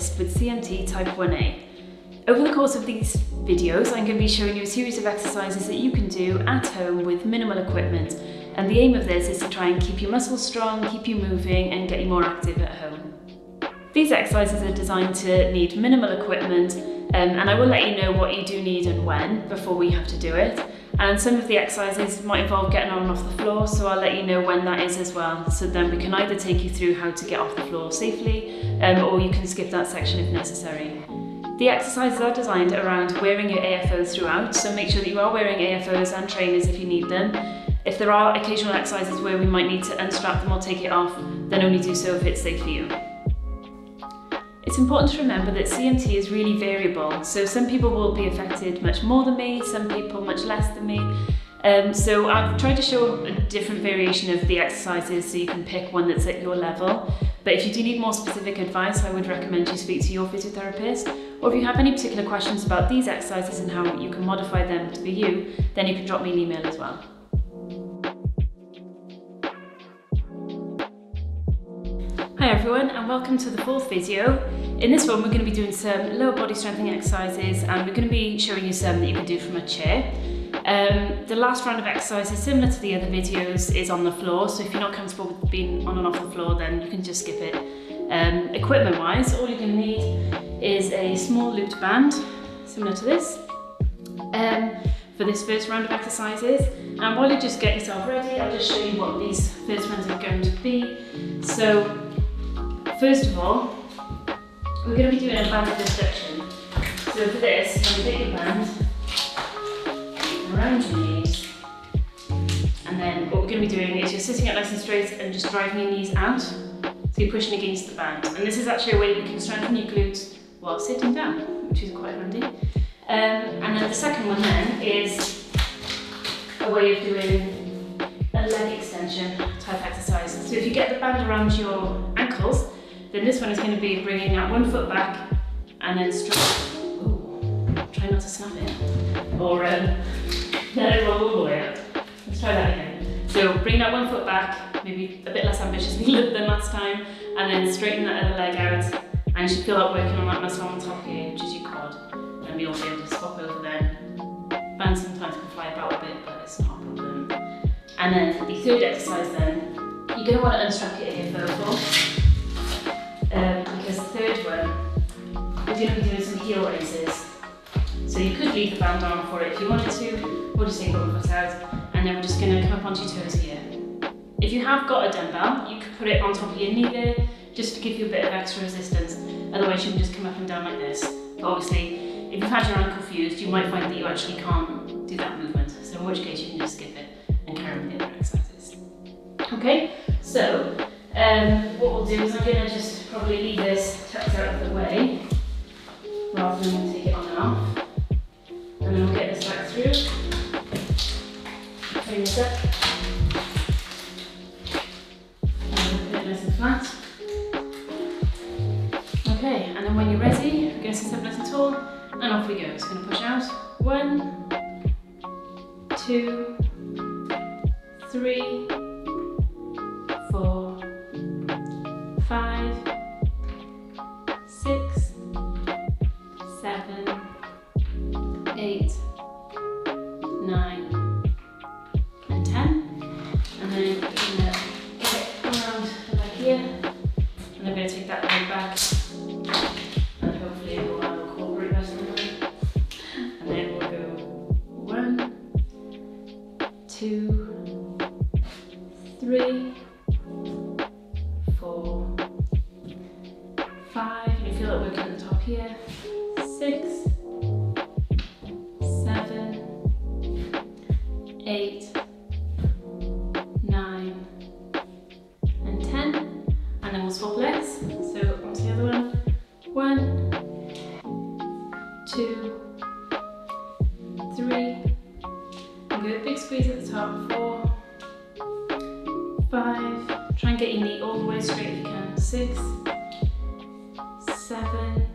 therapist with CMT type 1A. Over the course of these videos, I'm going to be showing you a series of exercises that you can do at home with minimal equipment. And the aim of this is to try and keep your muscles strong, keep you moving, and get you more active at home. These exercises are designed to need minimal equipment, and I will let you know what you do need and when before we have to do it. And some of the exercises might involve getting on and off the floor, so I'll let you know when that is as well. So then we can either take you through how to get off the floor safely, or you can skip that section if necessary. The exercises are designed around wearing your AFOs throughout, so make sure that you are wearing AFOs and trainers if you need them. If there are occasional exercises where we might need to unstrap them or take it off, then only do so if it's safe for you. It's important to remember that CMT is really variable, so some people will be affected much more than me, some people much less than me. So I've tried to show a different variation of the exercises so you can pick one that's at your level. But if you do need more specific advice, I would recommend you speak to your physiotherapist. Or if you have any particular questions about these exercises and how you can modify them to be you, then you can drop me an email as well. Hi everyone, and welcome to the fourth video. In this one we're going to be doing some lower body strengthening exercises, and we're going to be showing you some that you can do from a chair. The last round of exercises, similar to the other videos, is on the floor, so if you're not comfortable with being on and off the floor, then you can just skip it. Equipment wise, all you're going to need is a small looped band, similar to this, for this first round of exercises. And while you just get yourself ready, I'll just show you what these first ones are going to be. So first of all, we're going to be doing a band abduction. So for this, you're going to take your band around your knees, and then what we're going to be doing is you're sitting up nice and straight and just driving your knees out, so you're pushing against the band. And this is actually a way that you can strengthen your glutes while sitting down, which is quite handy. And then the second one then is a way of doing a leg extension type exercise. So if you get the band around your ankles, then this one is going to be bringing that one foot back and then straight. Ooh, try not to snap it. Or let it roll all the way up. Let's try that again. So bring that one foot back, maybe a bit less ambitiously than last time, and then straighten that other leg out. And you should feel that working on that muscle on top here, which is your quad. And you'll be able to swap over then. Bands sometimes can fly about a bit, but it's not a problem. And then the third exercise then, you're going to want to unstrap your AFO because the third one, we're going to be doing some heel raises. So you could leave the band on for it if you wanted to, or just take one foot out, and then we're just going to come up onto your toes here. If you have got a dumbbell, you could put it on top of your knee there, just to give you a bit of extra resistance. Otherwise you can just come up and down like this. But obviously, if you've had your ankle fused, you might find that you actually can't do that movement. So in which case you can just skip it and carry on with the other exercises. Okay, so what we'll do is I'm going to just probably leave this tucked out of the way, rather than take it on and off. And then we'll get this back through. Bring this up. And put it nice and flat. Okay, and then when you're ready, we're going to sit up nice and tall, and off we go. It's going to push out. 1, 2, 3, 4, 5, 6, 7, 8, 9, and 10. And then we're going to get it around the back here, and I'm going to take that leg back, and hopefully it will have a core root rest on it. And then we'll go 1, 2, 3, 4, 5. You feel it working at the top here. 6, 7, 8, 9, and 10. And then we'll swap legs. So onto the other one. 1, 2, 3. And go big squeeze at the top. 4, 5. Try and get your knee all the way straight if you can. 6, 7,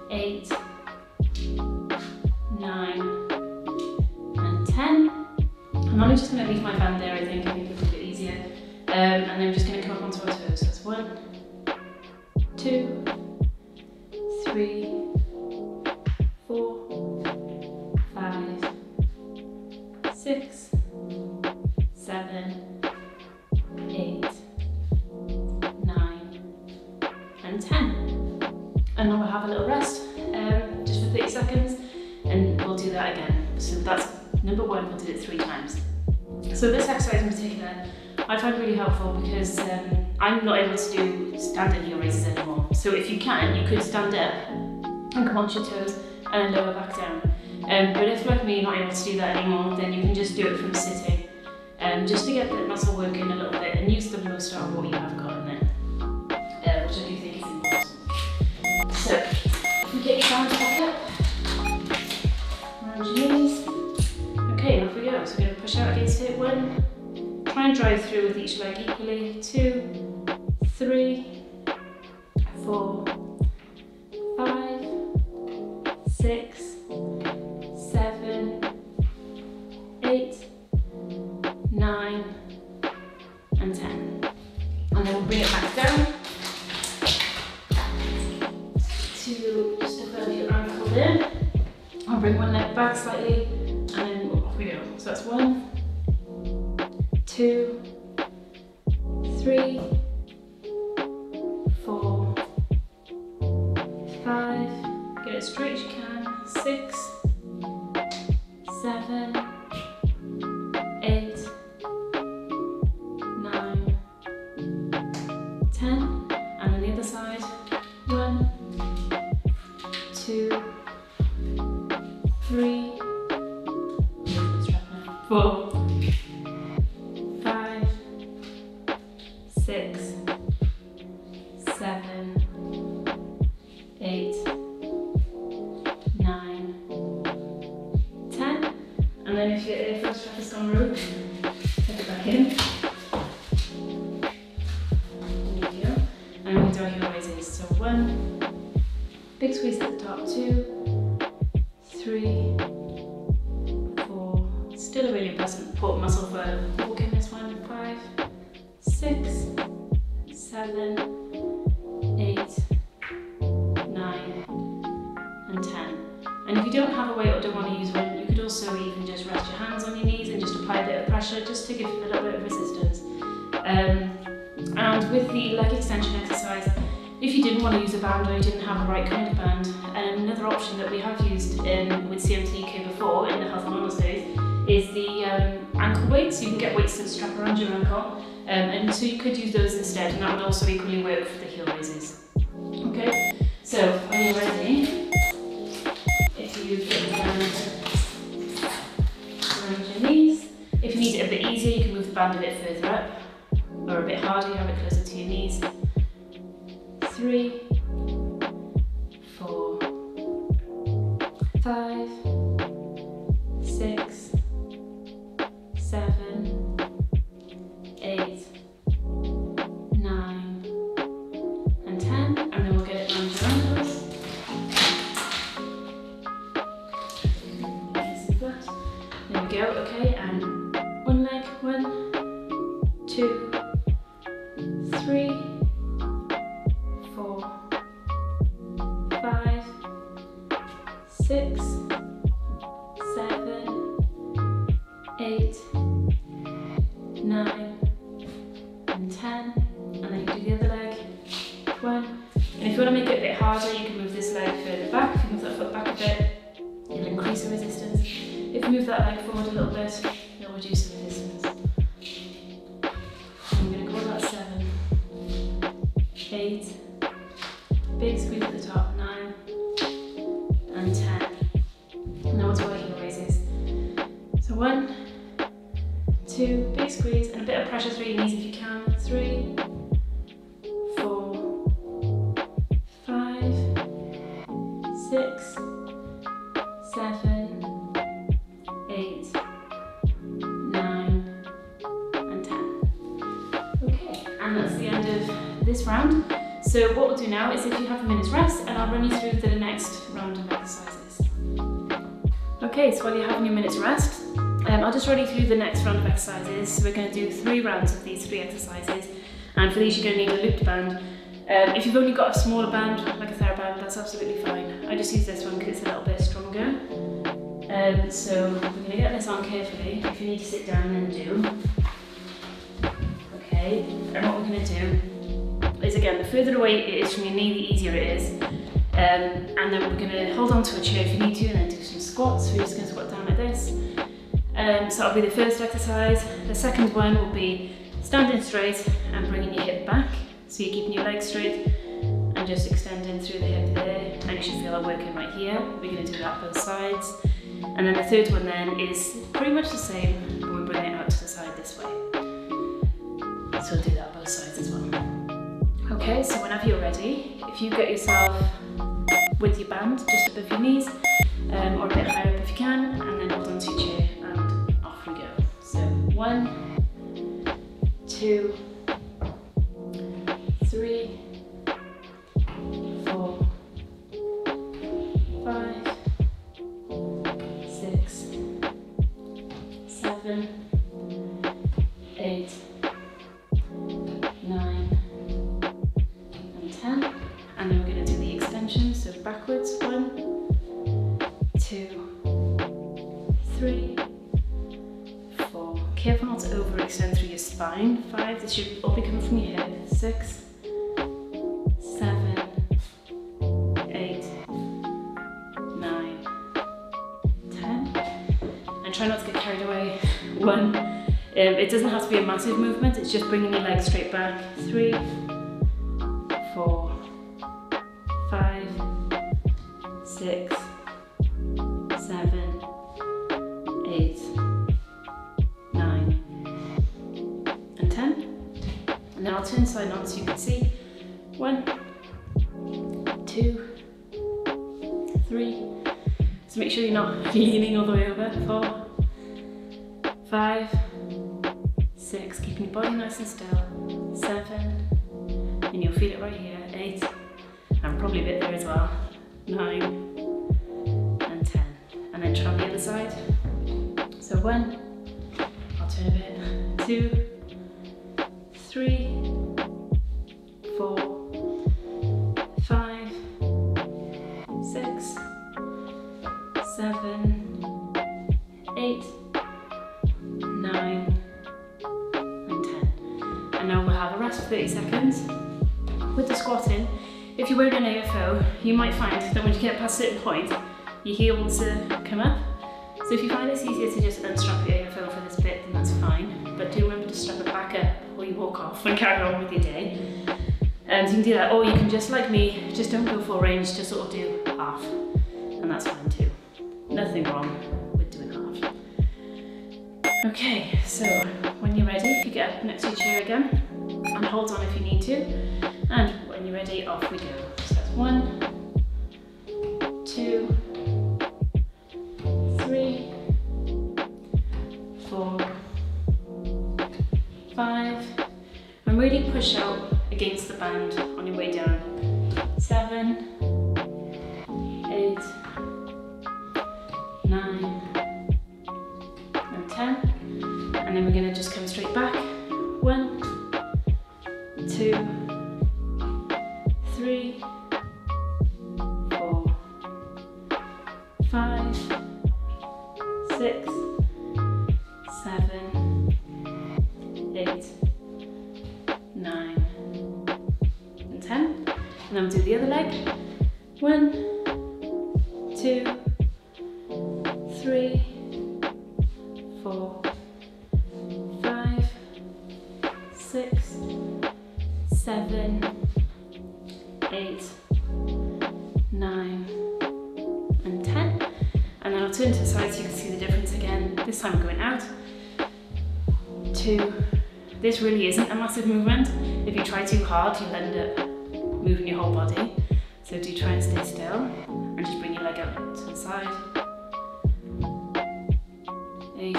8, 9, and 10. I'm only just going to leave my band there, I think it's a bit easier. And then we're just going to come up onto our toes. So that's 1, 2, 3, 4, 5, 6, 7, 8, 9, and 10. And now we'll have a little rest, just for 30 seconds, and we'll do that again. So that's number 1, we'll do it 3 times. So this exercise in particular, I find really helpful because I'm not able to do standing heel raises anymore. So if you can, you could stand up and come onto your toes and then lower back down. But if, like me, you're not able to do that anymore, then you can just do it from sitting, just to get the muscle working a little bit and use the most out of what you have got in there, which I do think is important. So, if you get your hands back up, around your knees. Okay, off we go. So we're going to push out against it. 1, try and drive through with each leg equally. 2, 3, 4, 5, 6, 7, 8, 9, and 10. And then we'll bring it back down to just above your ankle there. I'll bring one leg back slightly, and then off we go. So that's 1, 2, 3, 4, 5, get it straight as you can, 6, 7, 8, 9, 10, and on the other side, 1, 2, 3, 4, 5, 6, 7, 8, 9, 10, and then if your first strap is gone rogue, take it back in. There you go. And we'll do our heel raises. So 1, big squeeze at the top, 2, 3, 4, still a really important muscle for walking this one, 5, 6, 7, 8, 9, and 10. And if you don't have a weight or don't want to use one, you could also even just rest your hands on your knees and just apply a bit of pressure just to give a little bit of resistance. And with the leg extension exercise, if you didn't want to use a band or you didn't have the right kind of band, another option that we have used with CMTUK before in the Health and Wellness days is the ankle weights. You can get weights that strap around your ankle, and so you could use those instead, and that would also equally work for the heel raises. Okay, so when you're ready, if you get the band around your knees, if you need it a bit easier, you can move the band a bit further up, or a bit harder, you have it closer to your knees. 3, 4, 5, 6, 7, 8, 9, and 10, and then we'll get it around your ankles. Nice and flat. There we go, okay, and one leg, 1, 2, 3, 4, 5, 6, 7, 8, 9, and 10, and then you do the other leg, 1, and if you want to make it a bit harder, you can move this leg further back. If you move that foot back a bit, it'll increase the resistance. If you move that leg forward a little bit, it'll reduce the resistance. I'm going to call that 7, 8, big squeeze at the top, 9, and 10. And now we'll do our heel raises. So 1, 2, big squeeze, and a bit of pressure through your knees if you can. 3, 4, 5, 6, 7, 8, 9, and 10. Okay, and that's the end of this round. So what we'll do now is if you have a minute's rest, and I'll run you through the next round of exercises. Okay, so while you're having your minute's rest, I'll just run you through the next round of exercises. So we're going to do 3 rounds of these 3 exercises, and for these you're going to need a looped band. If you've only got a smaller band, like a TheraBand, that's absolutely fine. just use this one because it's a little bit stronger. So we're going to get this on carefully. If you need to sit down, then do. Okay, and what we're going to do is, again, the further away it is from your knee, the easier it is. And then we're going to hold on to a chair if you need to, and then do some squats. So we're just going to squat down like this. So that'll be the first exercise. The second one will be standing straight and bringing your hip back. So you're keeping your legs straight and just extending through the hip there. And you should feel that working right here. We're going to do that both sides. And then the third one then is pretty much the same, but we're bringing it out to the side this way. So we'll do that both sides as well. Okay, so whenever you're ready, if you get yourself with your band just above your knees, or a bit higher up if you can, and then hold on to your chair and off we go. So 1, 2, 3, 4, 5, 6, 7, 8, 9, and 10. And then we're going to do the extension, so backwards. 1, 2, 3, 4. Careful not to overextend through your spine. 5, this should all be coming from your hip. 6, 7, 8, 9, 10. And try not to get carried away. 1. It doesn't have to be a massive movement, it's just bringing your legs straight back. 3, 4, 5, 6, 7, 8, 9, and 10. And then I'll turn side on so you can see. 1, 2, 3. So make sure you're not leaning all the way over. 4, 5, 6. Keeping your body nice and still. 7, and you'll feel it right here. 8, and probably a bit there as well. 9, and 10. And then try the other side. So 1, I'll turn a bit. 2, 3, 4, 5, 6, 7, 8, 9, and 10. And now we'll have a rest for 30 seconds. With the squatting, if you're wearing an AFO, you might find that when you get past a certain point, your heel wants to come up. So if you find it's easier to just unstrap your AFO for this bit, then that's fine. But do remember to strap it back up before you walk off and carry on with your day. So you can do that, or you can just like me, just don't go full range, just sort of do half. And that's fine too. Nothing wrong with doing half. Okay, so when you're ready, if you get up next to your chair again, and hold on if you need to. And when you're ready, off we go. So that's 1, 2, 3, 4, 5. And really push out against the band on your way down. 7, 8, 9, and 10. And then we're going to just come straight back. 1, 2, 3, 4, 5, 6, 7, 8, 9, and 10. And then we'll do the other leg. 1, 2, 3, 4, 5, 6, 7, 8, 9, and 10. And then I'll turn to the side so you can see the difference again. This time I'm going out. 2. This really isn't a massive movement. If you try too hard, you'll end up moving your whole body. So do try and stay still and just bring your leg out to the side. 8,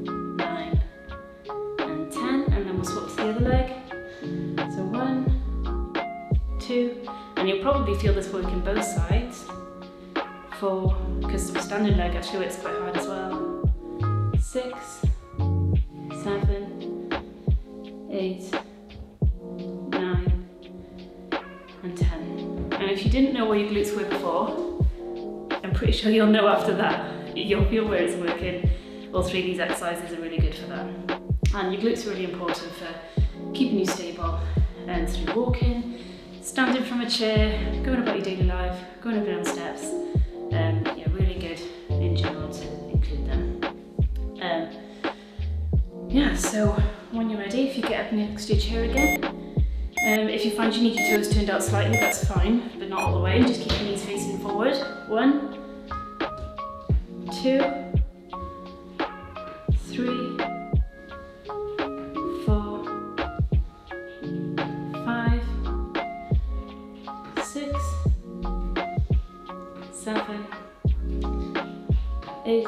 9, and 10. And then we'll swap to the other leg. So 1, 2, and you'll probably feel this work in both sides. 4, because the standing leg actually works quite hard as well. 6, 7, 8, 9, and 10. And if you didn't know where your glutes were before, I'm pretty sure you'll know after that. You'll feel where it's working. All three of these exercises are really good for that. And your glutes are really important for keeping you stable and through walking, standing from a chair, going about your daily life, going up and down steps. Yeah, really good in general to include them. Yeah, so when you're ready, if you get up next to your chair again, if you find you need your toes turned out slightly, that's fine, but not all the way. Just keep your knees facing forward. 1, 2, 3, 4, 5, 6, 7, 8,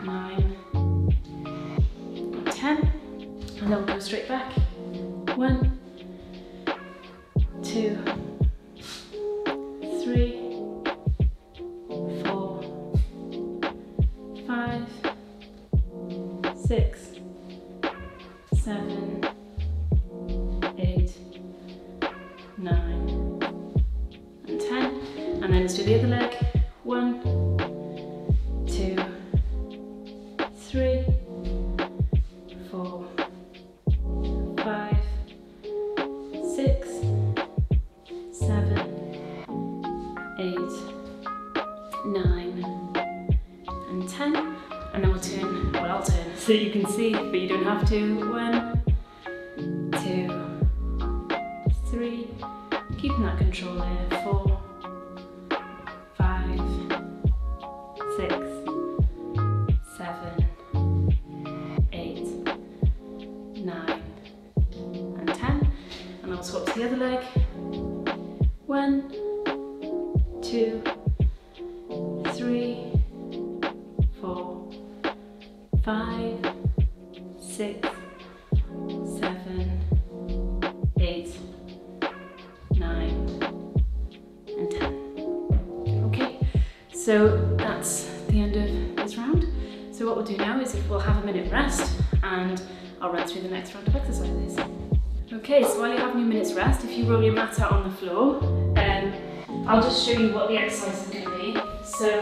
9, 10, and then we'll go straight back. 1, 2, 3, 4, 5, 6, 7, 8, 9, and 10. And then let's do the other leg. 1, 2, 3, 4, 5, 6, 7, 8, 9, and 10. And then we'll turn, well, I'll turn so you can see, but you don't have to. 1, 2, 3, keeping that control there. 4, 5, 6, 7, 8, 9, and 10. And I'll swap to the other leg. 1, 2, 3, 4, 5, 6, 7, 8, 9, and 10. Okay, so that's the end of this round. So what we'll do now is we'll have a minute rest and I'll run through the next round of exercises. Okay, so while you're having your minute's rest, if you roll your mat out on the floor, I'll just show you what the exercise is going to be. So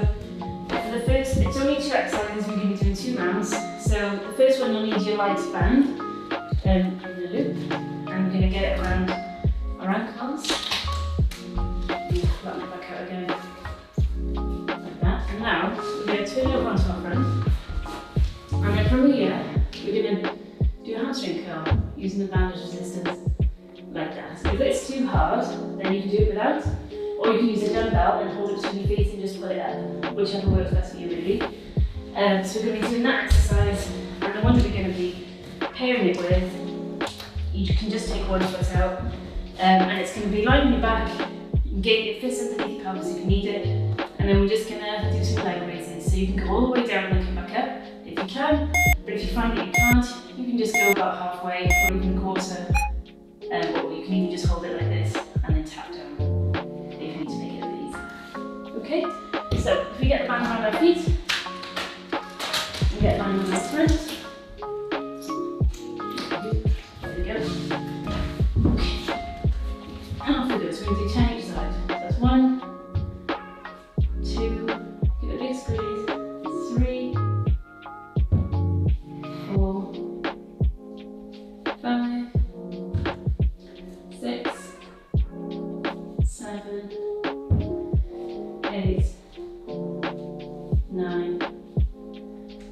for the first, it's only 2 exercises, we're going to be doing 2 rounds. So the first one, you'll need your light band in the loop, and we're going to get it around our ankles. Flatten it back out again, like that. And now we're going to turn it over onto our front, and then from here we're going to do a hamstring curl using the band as resistance, like that. So if it's too hard, then you can do it without, or you can use a dumbbell and hold it between your feet and just pull it up, whichever works best for you really. So we're going to be doing that exercise, and the one we're going to be pairing it with, you can just take one foot out, and it's going to be lying on your back. You can get your fists underneath your pelvis if you need it, and then we're just going to do some leg raises. So you can go all the way down and come back up if you can, but if you find that you can't, you can just go about halfway or even a quarter, or you can even just hold it like this and then tap down if you need to make it a bit easier. Okay, so if we get the band around our feet, we get a line on this front. There we go. Okay, and off we go. So we're going to do 10 each side. So that's 1, 2, give it a big squeeze, 3, 4, 5, 6, 7, 8, 9,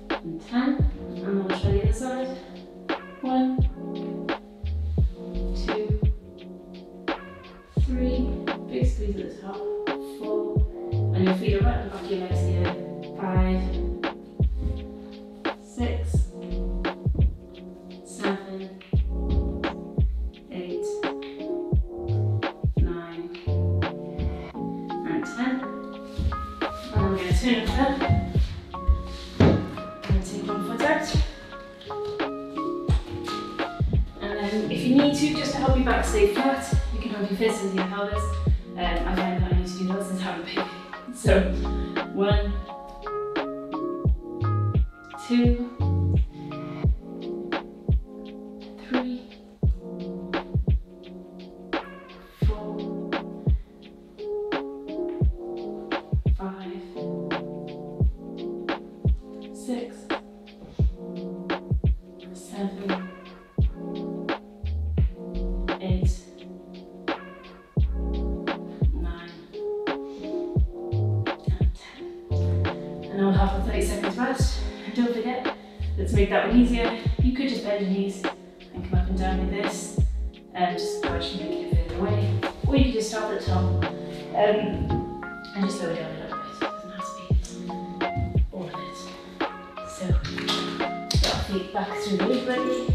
and 10. And then we'll try the other side. 1, 2, 3, big squeeze at the top. 4, and your feet are right at the back of your legs here. 5, 6, 7, 8, 9, and 10. And then we're going to turn it up and take one foot out. And then if you need to, just to help your back stay flat, you can hold your fists into your pelvis. I find that I need to do those since I'm a baby. So 1, 2, 3, 4, stop for 30 seconds rest. And don't forget, let's make that one easier. You could just bend your knees and come up and down like this, and just gradually make it further away. Or you could just start at the top and just lower down a little bit. It doesn't have to be all of it. So, put our feet back through the leg ready.